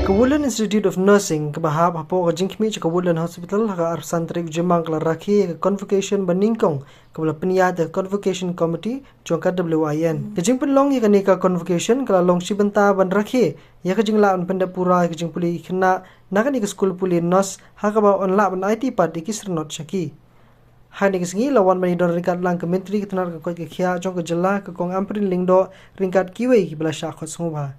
Woodland Institute of Nursing ke bahab hapo ke jingkmi ke Woodland Hospital ha arsantrik jemang ke Rakhe ke Convocation ba Nyngkong ke bala peniyat ke Convocation Committee jongka WIN ke jingpen long ke nika Convocation ke long sibenta ban Rakhe ya ke jingla on pendapura ke jingpuli khna nakan ke school puli nos ha ka ba on la ban IT pad ki sernot shaki Hani kesengi lawan mani don ringkat lang ke menteri ke tenar ke koi ke khia jong ke jela ke kong amprin lingdo ringkat kiwei ki bala syakot semua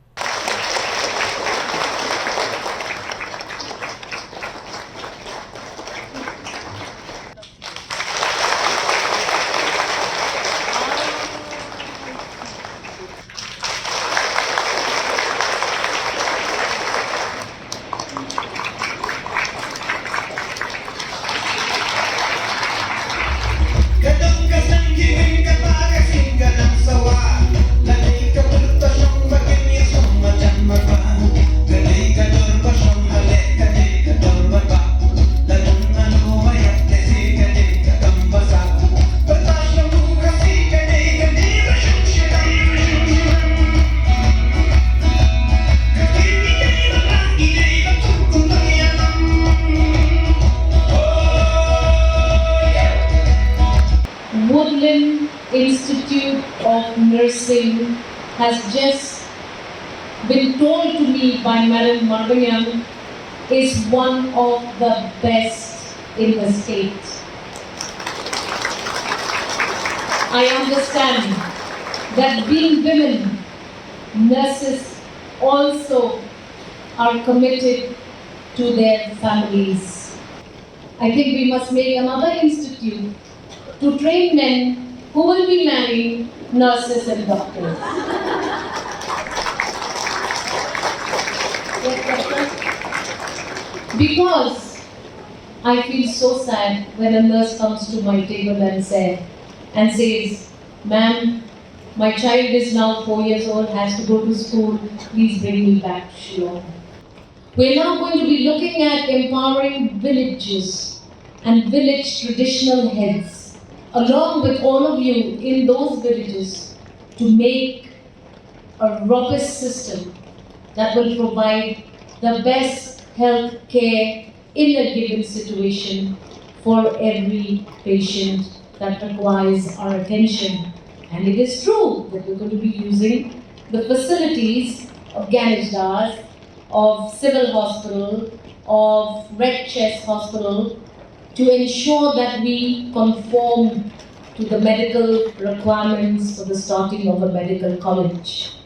Woodland Institute of Nursing has just been told to me by Madam Marvanyam is one of the best in the state. I understand that being women, nurses also are committed to their families. I think we must make another institute to train men who will be marrying nurses and doctors. Because I feel so sad when a nurse comes to my table and says, "Ma'am, my child is now 4 years old, has to go to school, please bring me back to Shillong." We're now going to be looking at empowering villages and village traditional heads along with all of you in those villages to make a robust system that will provide the best health care in a given situation for every patient that requires our attention. And it is true that we're going to be using the facilities of Ganeshdas, of Civil Hospital, of Red Chest Hospital, to ensure that we conform to the medical requirements for the starting of a medical college.